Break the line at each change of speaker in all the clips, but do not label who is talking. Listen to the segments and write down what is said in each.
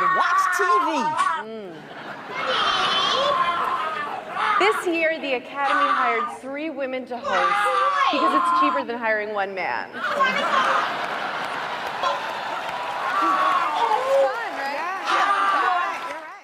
and watch TV.
This year, the Academy hired 3 women to host because it's cheaper than hiring 1 man. It's fun, right?
Yeah. You're right.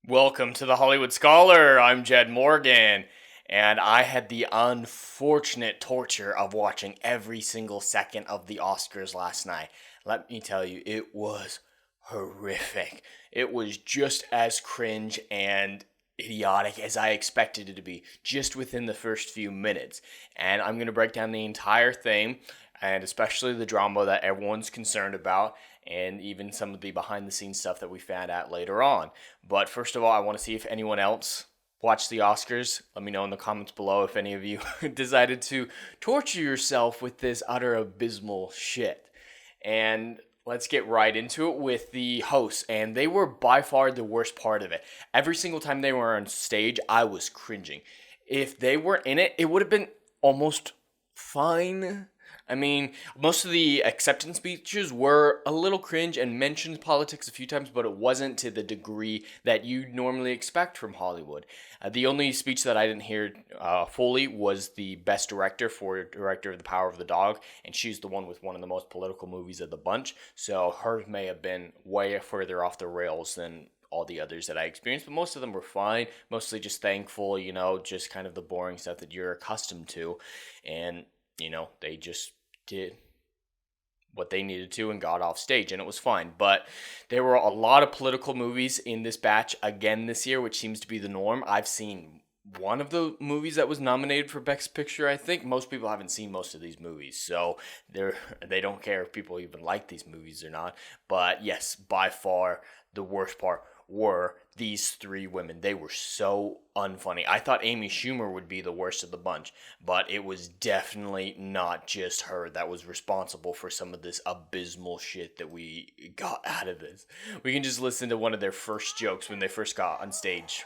Welcome to the Hollywood Scholar. I'm Jed Morgan, and I had the unfortunate torture of watching every single second of the Oscars last night. Let me tell you, it was horrific. It was just as cringe and idiotic as I expected it to be, just within the first few minutes. And I'm going to break down the entire thing, and especially the drama that everyone's concerned about, and even some of the behind-the-scenes stuff that we found out later on. But first of all, I want to see if anyone else watched the Oscars. Let me know in the comments below if any of you decided to torture yourself with this utter abysmal shit. And let's get right into it with the hosts, and they were by far the worst part of it. Every single time they were on stage, I was cringing. If they weren't in it, it would have been almost fine. I mean, most of the acceptance speeches were a little cringe and mentioned politics a few times, but it wasn't to the degree that you normally expect from Hollywood. The only speech that I didn't hear fully was the best director for director of The Power of the Dog, and she's the one with one of the most political movies of the bunch, so hers may have been way further off the rails than all the others that I experienced, but most of them were fine, mostly just thankful, just kind of the boring stuff that you're accustomed to, and they just did what they needed to and got off stage, and it was fine. But there were a lot of political movies in this batch again this year, which seems to be the norm. I've seen one of the movies that was nominated for Best Picture, I think. Most people haven't seen most of these movies, so they don't care if people even like these movies or not. But yes, by far, the worst part were these 3 women. They were so unfunny. I thought Amy Schumer would be the worst of the bunch, but it was definitely not just her that was responsible for some of this abysmal shit that we got out of this. We can just listen to one of their first jokes when they first got on stage.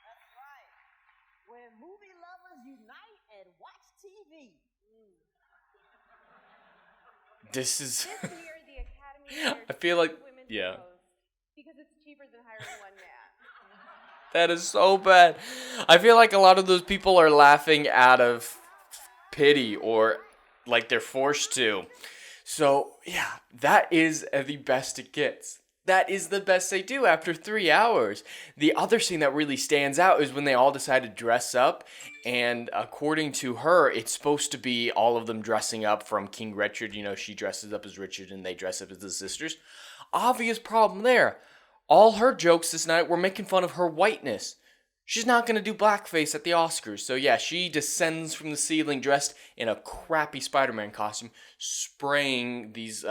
That's right. When movie lovers unite and watch TV.
This is...
This year, the Academy hired
I feel like...
3 women to
yeah.
host because it's cheaper than hiring 1 man.
That is so bad. I feel like a lot of those people are laughing out of pity or like they're forced to. So, yeah, that is the best it gets. That is the best they do after 3 hours. The other scene that really stands out is when they all decide to dress up. And according to her, it's supposed to be all of them dressing up from King Richard. She dresses up as Richard and they dress up as the sisters. Obvious problem there. All her jokes this night were making fun of her whiteness. She's not going to do blackface at the Oscars. So yeah, she descends from the ceiling dressed in a crappy Spider-Man costume, spraying these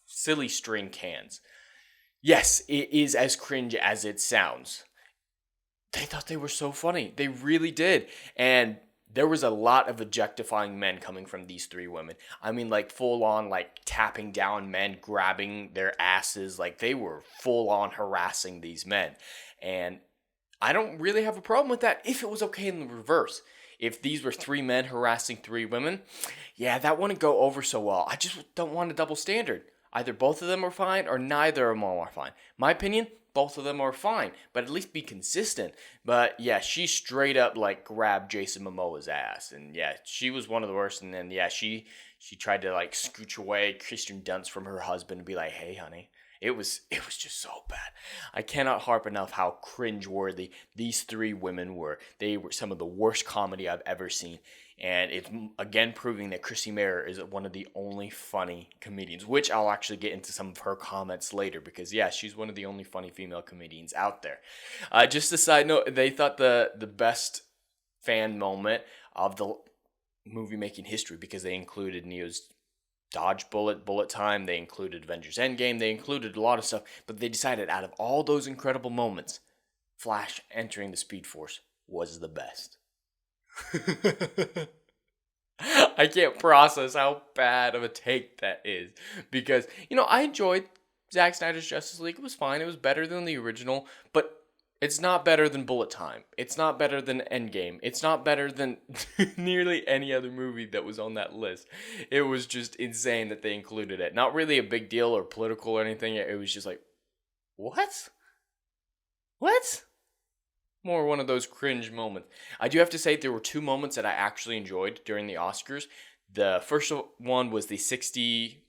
silly string cans. Yes, it is as cringe as it sounds. They thought they were so funny. They really did. And there was a lot of objectifying men coming from these 3 women. I mean, like, full-on, like, tapping down men, grabbing their asses. Like, they were full-on harassing these men. And I don't really have a problem with that if it was okay in the reverse. If these were 3 men harassing 3 women, yeah, that wouldn't go over so well. I just don't want a double standard. Either both of them are fine or neither of them are fine. My opinion, both of them are fine, but at least be consistent. But yeah, she straight up like grabbed Jason Momoa's ass, and yeah, she was one of the worst. And then yeah, she tried to like scooch away Kristen Dunst from her husband and be like, "Hey, honey." It was just so bad. I cannot harp enough how cringeworthy these 3 women were. They were some of the worst comedy I've ever seen. And it's, again, proving that Chrissy Mayr is one of the only funny comedians, which I'll actually get into some of her comments later, because, yeah, she's one of the only funny female comedians out there. Just a side note, they thought the best fan moment of the movie making history, because they included Neo's dodge bullet time, they included Avengers Endgame, they included a lot of stuff, but they decided out of all those incredible moments, Flash entering the Speed Force was the best. I can't process how bad of a take that is. Because, I enjoyed Zack Snyder's Justice League. It was fine. It was better than the original. But it's not better than Bullet Time. It's not better than Endgame. It's not better than nearly any other movie that was on that list. It was just insane that they included it. Not really a big deal or political or anything. It was just like, what? What? More one of those cringe moments. I do have to say there were two moments that I actually enjoyed during the Oscars. The first one was the 60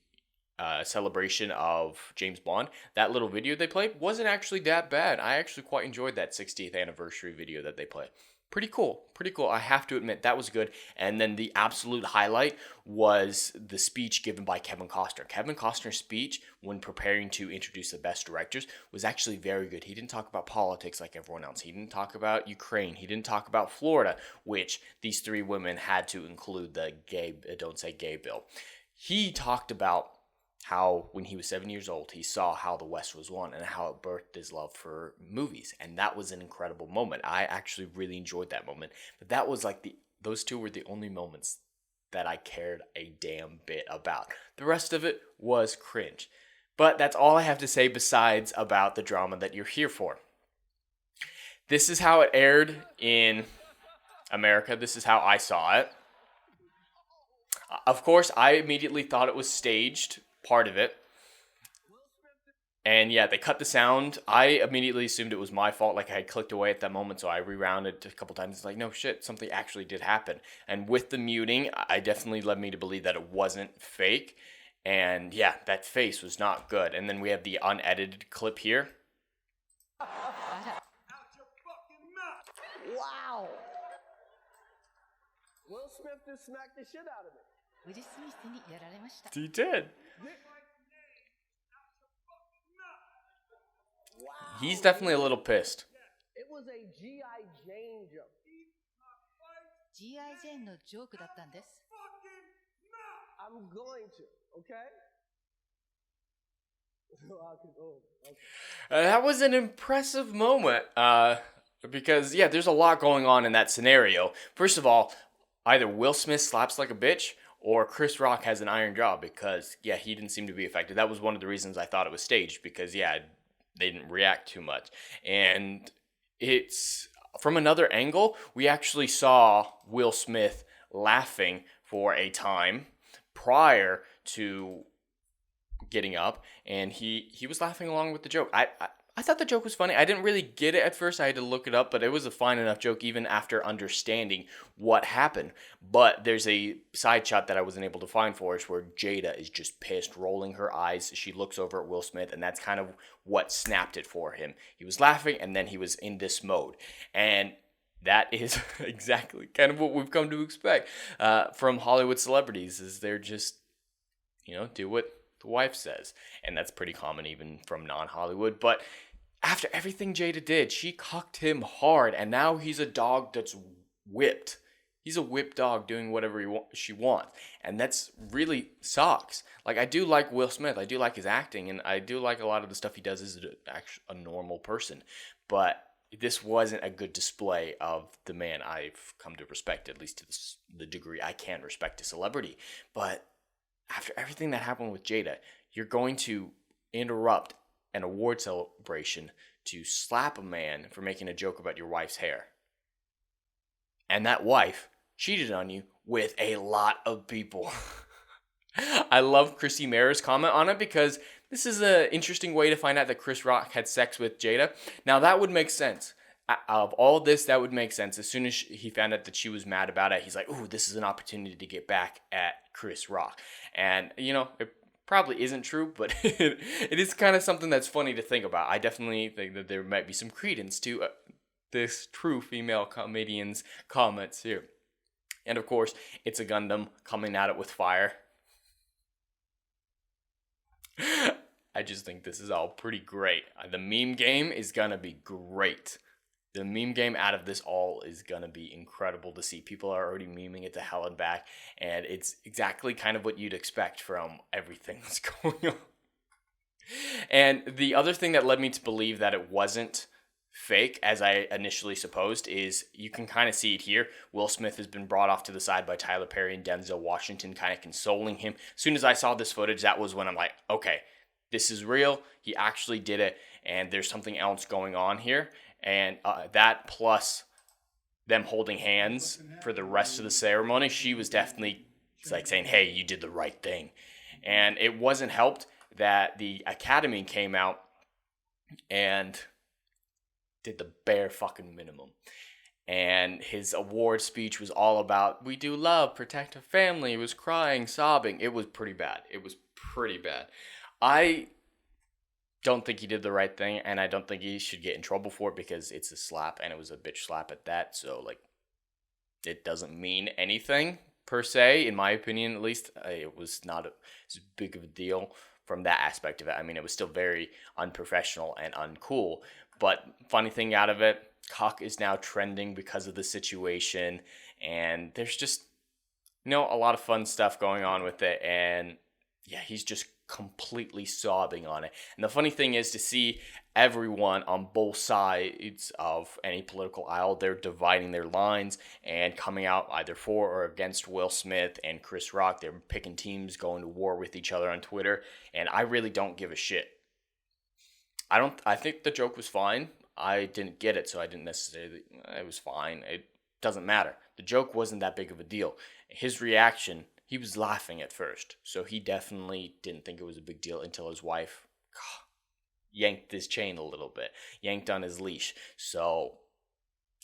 celebration of James Bond. That little video they played wasn't actually that bad. I actually quite enjoyed that 60th anniversary video that they played. Pretty cool. I have to admit, that was good. And then the absolute highlight was the speech given by Kevin Costner. Kevin Costner's speech, when preparing to introduce the best directors, was actually very good. He didn't talk about politics like everyone else. He didn't talk about Ukraine. He didn't talk about Florida, which these three women had to include the Don't Say Gay bill. He talked about how when he was 7 years old, he saw how the West was won and how it birthed his love for movies. And that was an incredible moment. I actually really enjoyed that moment. But that was like those two were the only moments that I cared a damn bit about. The rest of it was cringe. But that's all I have to say besides about the drama that you're here for. This is how it aired in America. This is how I saw it. Of course, I immediately thought it was staged. Part of it. And yeah, they cut the sound. I immediately assumed it was my fault, like I had clicked away at that moment, so I rewound a couple times. It's like, no shit, something actually did happen. And with the muting, I definitely led me to believe that it wasn't fake. And yeah, that face was not good. And then we have the unedited clip here.
Wow. Will Smith just smacked the shit out of it.
He did.
Wow.
He's definitely a little pissed.
It was a G.I. Jane joke.
G.I. Jane のジョークだったんです。
I'm going to, okay?
That was an impressive moment. Because, yeah, there's a lot going on in that scenario. First of all, either Will Smith slaps like a bitch, or Chris Rock has an iron jaw because, yeah, he didn't seem to be affected. That was one of the reasons I thought it was staged because, yeah, they didn't react too much. And it's, from another angle, we actually saw Will Smith laughing for a time prior to getting up, and he was laughing along with the joke. I thought the joke was funny. I didn't really get it at first. I had to look it up, but it was a fine enough joke even after understanding what happened. But there's a side shot that I wasn't able to find for us where Jada is just pissed, rolling her eyes. She looks over at Will Smith, and that's kind of what snapped it for him. He was laughing, and then he was in this mode. And that is exactly kind of what we've come to expect from Hollywood celebrities, is they're just, do what the wife says. And that's pretty common even from non-Hollywood. But after everything Jada did, she cucked him hard, and now he's a dog that's whipped. He's a whipped dog doing whatever she wants, and that's really sucks. Like, I do like Will Smith. I do like his acting, and I do like a lot of the stuff he does as a normal person. But this wasn't a good display of the man I've come to respect, at least to the degree I can respect a celebrity. But after everything that happened with Jada, you're going to interrupt an award celebration to slap a man for making a joke about your wife's hair. And that wife cheated on you with a lot of people. I love Chrissy Mara's comment on it because this is an interesting way to find out that Chris Rock had sex with Jada. Now, that would make sense. Of all this, that would make sense. As soon as he found out that she was mad about it, he's like, ooh, this is an opportunity to get back at Chris Rock. And, it probably isn't true, but it is kind of something that's funny to think about. I definitely think that there might be some credence to this true female comedian's comments here. And of course, it's a Gundam coming at it with fire. I just think this is all pretty great. The meme game is gonna be great. The meme game out of this all is gonna be incredible to see. People are already memeing it to hell and back, and it's exactly kind of what you'd expect from everything that's going on. And the other thing that led me to believe that it wasn't fake, as I initially supposed, is you can kind of see it here. Will Smith has been brought off to the side by Tyler Perry and Denzel Washington, kind of consoling him. As soon as I saw this footage, that was when I'm like, okay, this is real. He actually did it, and there's something else going on here. And that plus them holding hands for the rest of the ceremony, she was definitely like saying, hey, you did the right thing. And it wasn't helped that the Academy came out and did the bare fucking minimum. And his award speech was all about, we do love, protect a family. He was crying, sobbing. It was pretty bad. I don't think he did the right thing, and I don't think he should get in trouble for it because it's a slap, and it was a bitch slap at that. So, like, it doesn't mean anything per se, in my opinion, at least. It was not as big of a deal from that aspect of it. I mean, it was still very unprofessional and uncool. But funny thing out of it, Cock is now trending because of the situation, and there's just, a lot of fun stuff going on with it, and yeah, he's just completely sobbing on it. And the funny thing is to see everyone on both sides of any political aisle, they're dividing their lines and coming out either for or against Will Smith and Chris Rock. They're picking teams, going to war with each other on Twitter, and I really don't give a shit. I think the joke was fine. I didn't get it, so I didn't necessarily, it was fine. It doesn't matter. The joke wasn't that big of a deal. His reaction, he was laughing at first, so he definitely didn't think it was a big deal until his wife yanked his chain a little bit, yanked on his leash. So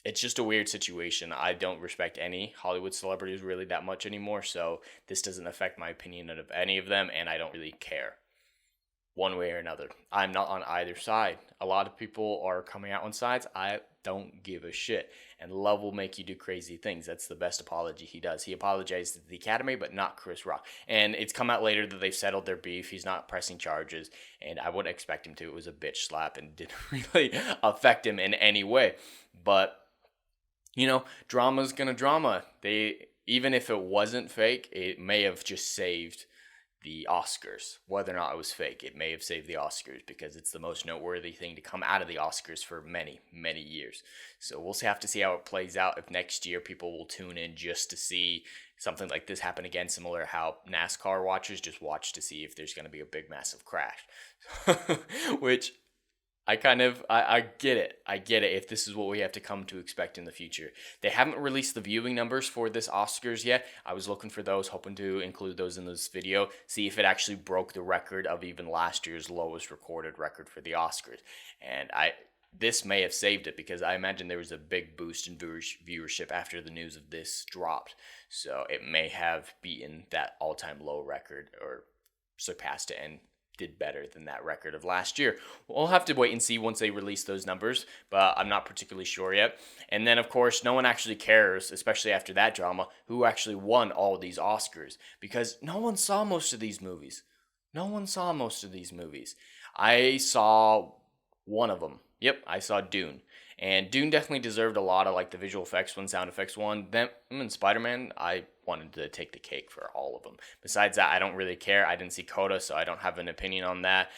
it's just a weird situation. I don't respect any Hollywood celebrities really that much anymore, so this doesn't affect my opinion of any of them, and I don't really care one way or another. I'm not on either side. A lot of people are coming out on sides. I don't give a shit. And love will make you do crazy things. That's the best apology he does. He apologized to the Academy, but not Chris Rock. And it's come out later that they've settled their beef. He's not pressing charges, and I wouldn't expect him to. It was a bitch slap and didn't really affect him in any way. But, drama's gonna drama. Even if it wasn't fake, it may have just saved the Oscars. Whether or not it was fake, it may have saved the Oscars because it's the most noteworthy thing to come out of the Oscars for many, many years. So we'll have to see how it plays out. If next year people will tune in just to see something like this happen again, similar to how NASCAR watchers just watch to see if there's going to be a big, massive crash. Which I get it. I get it if this is what we have to come to expect in the future. They haven't released the viewing numbers for this Oscars yet. I was looking for those, hoping to include those in this video, see if it actually broke the record of even last year's lowest recorded record for the Oscars. And this may have saved it because I imagine there was a big boost in viewership after the news of this dropped. So it may have beaten that all-time low record or surpassed it and did better than that record of last year. We'll have to wait and see once they release those numbers, but I'm not particularly sure yet. And then, of course, no one actually cares, especially after that drama, who actually won all these Oscars, because no one saw most of these movies. I saw one of them. Yep, I saw Dune. And Dune definitely deserved a lot of the visual effects one, sound effects one. Then and Spider-Man, I wanted to take the cake for all of them. Besides that, I don't really care. I didn't see Coda, so I don't have an opinion on that.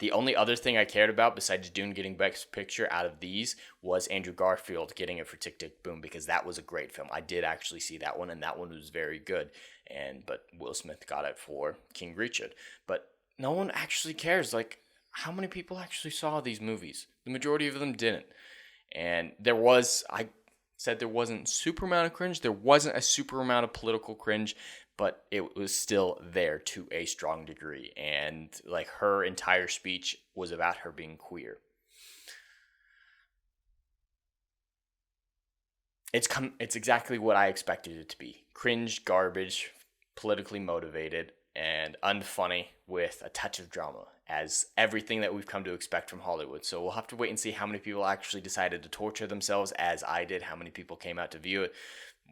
The only other thing I cared about besides Dune getting Best Picture out of these was Andrew Garfield getting it for Tick, Tick, Boom, because that was a great film. I did actually see that one, and that one was very good. But Will Smith got it for King Richard. But no one actually cares. How many people actually saw these movies? The majority of them didn't. And I said there wasn't super amount of cringe. There wasn't a super amount of political cringe, but it was still there to a strong degree. And her entire speech was about her being queer. It's exactly what I expected it to be. Cringe, garbage, politically motivated, and unfunny with a touch of drama, as everything that we've come to expect from Hollywood. So we'll have to wait and see how many people actually decided to torture themselves, as I did, how many people came out to view it.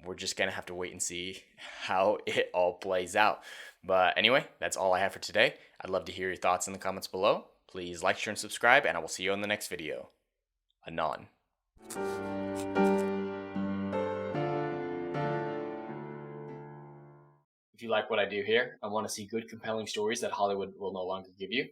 We're just going to have to wait and see how it all plays out. But anyway, that's all I have for today. I'd love to hear your thoughts in the comments below. Please like, share, and subscribe, and I will see you in the next video. Anon. If you like what I do here and want to see good, compelling stories that Hollywood will no longer give you,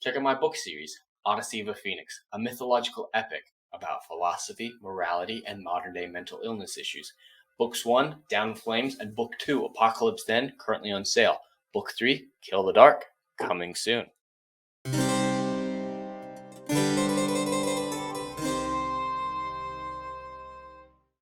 check out my book series, Odyssey of a Phoenix, a mythological epic about philosophy, morality, and modern-day mental illness issues. Books 1, Down in Flames, and Book 2, Apocalypse Then, currently on sale. Book 3, Kill the Dark, coming soon.